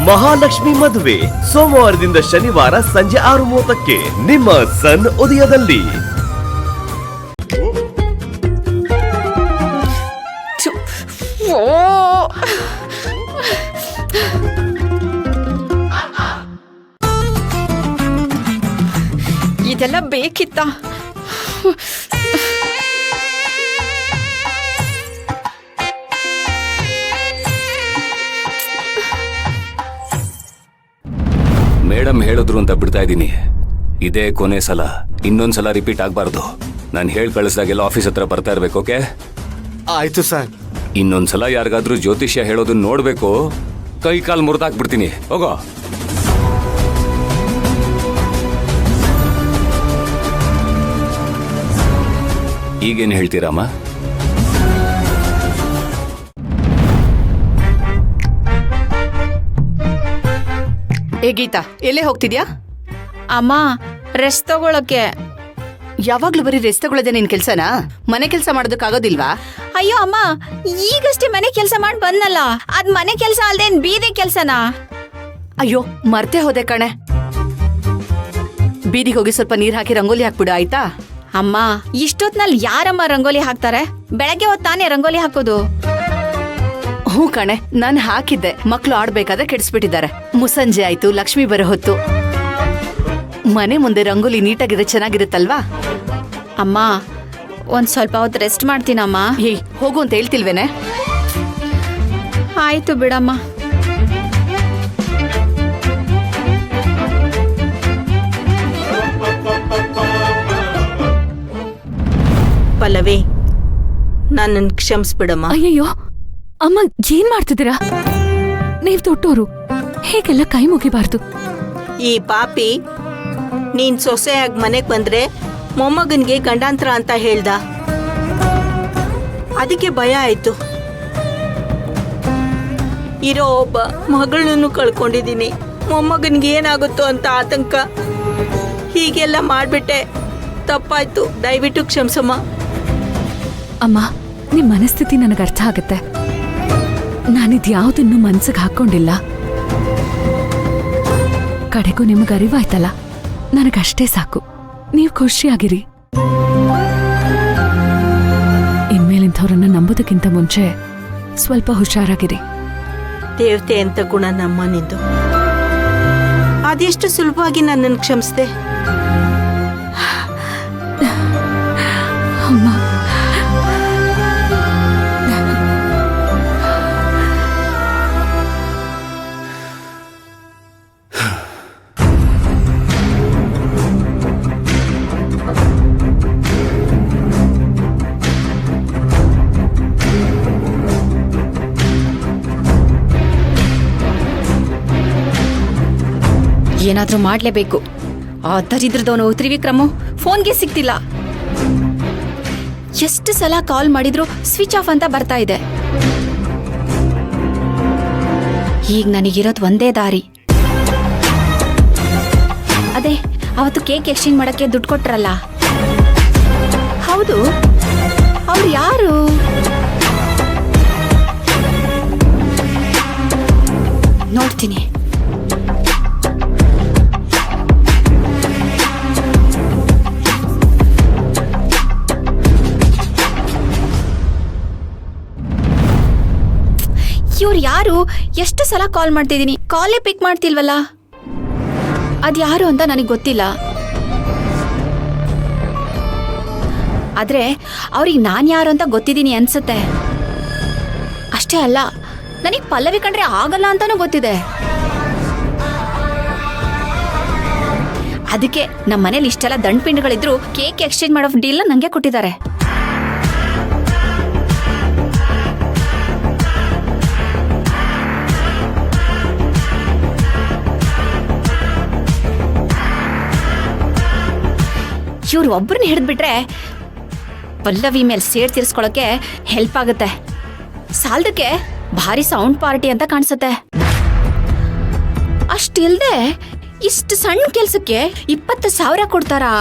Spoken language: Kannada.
ಮಹಾಲಕ್ಷ್ಮಿ ಮದುವೆ ಸೋಮವಾರದಿಂದ ಶನಿವಾರ ಸಂಜೆ 6:30ಕ್ಕೆ ನಿಮ್ಮ ಸನ್ ಉದಯದಲ್ಲಿ. ಇದೆಲ್ಲ ಬೇಕಿತ್ತ? ಮೇಡಮ್ ಹೇಳಿದ್ರು ಅಂತ ಬಿಡ್ತಾ ಇದ್ದೀನಿ. ಇದೇ ಕೊನೆ ಸಲ, ಇನ್ನೊಂದ್ಸಲ ರಿಪೀಟ್ ಆಗ್ಬಾರ್ದು. ನಾನು ಹೇಳಿ ಕಳಿಸ್ದಾಗೆಲ್ಲ ಆಫೀಸ್ ಹತ್ರ ಬರ್ತಾ ಇರ್ಬೇಕು. ಓಕೆ? ಆಯ್ತು ಸರ್. ಇನ್ನೊಂದ್ಸಲ ಯಾರಿಗಾದ್ರೂ ಜ್ಯೋತಿಷ್ಯ ಹೇಳೋದನ್ನ ನೋಡ್ಬೇಕು, ಕೈ ಕಾಲು ಮುರಿದಾಕ್ಬಿಡ್ತೀನಿ. ಹೋಗೋ. ಈಗೇನು ಹೇಳ್ತೀರಮ್ಮ? ಏ ಗೀತಾ, ಎಲ್ಲೇ ಹೋಗ್ತಿದ್ಯಾ? ಅಮ್ಮ, ರೆಸ್ಟ್ ತಗೊಳಕ್ಕೆ. ಯಾವಾಗ್ಲೂ ಬರೀ ರೆಸ್ಟ್ ತಗೊಳ್ಳೋದೇ ನಿನ್ ಕೆಲ್ಸನಾ? ಮನೆ ಕೆಲ್ಸ ಮಾಡೋದಕ್ಕಾಗೋದಿಲ್ವಾ? ಅಯ್ಯೋ ಅಮ್ಮ, ಈಗಷ್ಟೇ ಮನೆ ಕೆಲ್ಸ ಮಾಡಿ ಬಂದಲ್ಲ. ಅದ್ ಮನೆ ಕೆಲ್ಸ ಅಲ್ದೇನ್ ಬೀದಿ ಕೆಲ್ಸನಾ? ಅಯ್ಯೋ, ಮರ್ತೇ ಹೋದೆ ಕಣೆ. ಬೀದಿಗೆ ಹೋಗಿ ಸ್ವಲ್ಪ ನೀರ್ ಹಾಕಿ ರಂಗೋಲಿ ಹಾಕ್ಬಿಡು, ಆಯ್ತಾ? ಅಮ್ಮ, ಇಷ್ಟೊತ್ನಲ್ಲಿ ಯಾರಮ್ಮ ರಂಗೋಲಿ ಹಾಕ್ತಾರೆ? ಬೆಳಗ್ಗೆ ಹೊತ್ತಾನೆ ರಂಗೋಲಿ ಹಾಕೋದು. ಹ್ಞೂ ಕಣೆ, ನಾನ್ ಹಾಕಿದ್ದೆ. ಮಕ್ಳು ಆಡ್ಬೇಕಾದ್ರೆ ಕೆಡಿಸ್ಬಿಟ್ಟಿದ್ದಾರೆ. ಮುಸಂಜೆ ಆಯ್ತು, ಲಕ್ಷ್ಮಿ ಬರೋ ಹೊತ್ತು. ಮನೆ ಮುಂದೆ ರಂಗೋಲಿ ನೀಟಾಗಿದ್ರೆ ಚೆನ್ನಾಗಿರುತ್ತಲ್ವಾ? ಅಮ್ಮ, ಒಂದ್ ಸ್ವಲ್ಪ ಹೊತ್ತು ರೆಸ್ಟ್ ಮಾಡ್ತೀನಮ್ಮ. ಏಯ್, ಹೋಗು ಅಂತ ಹೇಳ್ತಿಲ್ವೇನೆ? ಆಯ್ತು ಬಿಡಮ್ಮ. ಪಲ್ಲವಿ, ನನ್ನನ್ನು ಕ್ಷಮಿಸ್ಬಿಡಮ್ಮ. ಅಯ್ಯಯ್ಯೋ ಅಮ್ಮ, ಏನ್ ಮಾಡ್ತಿದ್ದೀರಾ? ನೀವ್ ದೊಡ್ಡೋರು, ಹೇಗೆಲ್ಲ ಕೈ ಮುಗಿಬಾರ್ದು. ಈ ಪಾಪಿ ನೀನ್ ಸೊಸೆಯಾಗಿ ಮನೆಗ್ ಬಂದ್ರೆ ಮೊಮ್ಮಗನ್ಗೆ ಗಂಡಾಂತರ ಅಂತ ಹೇಳ್ದ. ಅದಕ್ಕೆ ಭಯ ಆಯ್ತು. ಇರೋ ಒಬ್ಬ ಮಗಳನ್ನೂ ಕಳ್ಕೊಂಡಿದ್ದೀನಿ. ಮೊಮ್ಮಗನ್ಗೆ ಏನಾಗುತ್ತೋ ಅಂತ ಆತಂಕ. ಹೀಗೆಲ್ಲ ಮಾಡ್ಬಿಟ್ಟೆ, ತಪ್ಪಾಯ್ತು. ದಯವಿಟ್ಟು ಕ್ಷಮಿಸಮ್ಮ. ಅಮ್ಮ, ನಿಮ್ ಮನಸ್ಥಿತಿ ನನಗೆ ಅರ್ಥ ಆಗತ್ತೆ. ನಾನಿದ್ಯಾವುದನ್ನು ಮನ್ಸಿಗೆ ಹಾಕೊಂಡಿಲ್ಲ. ಕಡೆಗೂ ನಿಮಗೆ ಅರಿವಾಯ್ತಲ್ಲ, ನನಗಷ್ಟೇ ಸಾಕು. ನೀವು ಖುಷಿಯಾಗಿರಿ. ಇನ್ಮೇಲಿಂಥವ್ರನ್ನ ನಂಬೋದಕ್ಕಿಂತ ಮುಂಚೆ ಸ್ವಲ್ಪ ಹುಷಾರಾಗಿರಿ. ದೇವತೆ ಅಂತ ಗುಣ ನಮ್ಮ ನಿಂದು. ಅದೆಷ್ಟು ಸುಲಭವಾಗಿ ನನ್ನನ್ನು ಕ್ಷಮಿಸ್ದೆ. ಅಮ್ಮ, ಏನಾದ್ರೂ ಮಾಡ್ಲೇಬೇಕು. ಆ ದರಿದ್ರದವನು ತ್ರಿವಿಕ್ರಮು ಫೋನ್ಗೆ ಸಿಗ್ತಿಲ್ಲ. ಎಷ್ಟು ಸಲ ಕಾಲ್ ಮಾಡಿದ್ರು ಸ್ವಿಚ್ ಆಫ್ ಅಂತ ಬರ್ತಾ ಇದೆ. ಈಗ ನನಗಿರೋದು ಒಂದೇ ದಾರಿ. ಅದೇ ಅವತ್ತು ಕೇಕ್ ಎಕ್ಸ್ಚೇಂಜ್ ಮಾಡಕ್ಕೆ ದುಡ್ಡು ಕೊಟ್ರಲ್ಲ, ಹೌದು, ಅವ್ರು ಯಾರು? ನೋಡ್ತೀನಿ. ಇವ್ರು ಯಾರು? ಎಷ್ಟು ಸಲ ಕಾಲ್ ಮಾಡ್ತಿದ್ದೀನಿ, ಕಾಲೇ ಪಿಕ್ ಮಾಡ್ತಿಲ್ವಲ್ಲ. ಅದ್ಯಾರು ಅಂತ ನನಗೆ ಗೊತ್ತಿಲ್ಲ. ಆದ್ರೆ ಅವ್ರಿಗೆ ನಾನು ಯಾರು ಅಂತ ಗೊತ್ತಿದ್ದೀನಿ ಅನ್ಸುತ್ತೆ. ಅಷ್ಟೇ ಅಲ್ಲ, ನನಗೆ ಪಲ್ಲವಿ ಕಂಡ್ರೆ ಆಗಲ್ಲ ಅಂತಾನೂ ಗೊತ್ತಿದೆ. ಅದಕ್ಕೆ ನಮ್ಮ ಮನೇಲಿ ಇಷ್ಟೆಲ್ಲ ದಂಡ್ಪಿಂಡ್ಗಳಿದ್ರು ಕೇಕ್ ಎಕ್ಸ್ಚೇಂಜ್ ಮಾಡೋ ಡೀಲ್ನ ನಂಗೆ ಕೊಟ್ಟಿದ್ದಾರೆ. ಇವ್ರು ಒಬ್ಬರನ್ನ ಹಿಡಿದ್ಬಿಟ್ರೆ ಪಲ್ಲವಿ ಮೇಲೆ ಸೇಡ್ ತೀರಿಸ್ಕೊಳ್ಳೋಕೆ ಹೆಲ್ಪ್ ಆಗುತ್ತೆ. ಸಾಲದಕ್ಕೆ ಭಾರಿ ಸೌಂಡ್ ಪಾರ್ಟಿ ಅಂತ ಕಾಣಿಸುತ್ತೆ. ಅಷ್ಟಿಲ್ದೆ ಇಷ್ಟು ಸಣ್ಣ ಕೆಲ್ಸಕ್ಕೆ 20,000 ಕೊಡ್ತಾರಾ?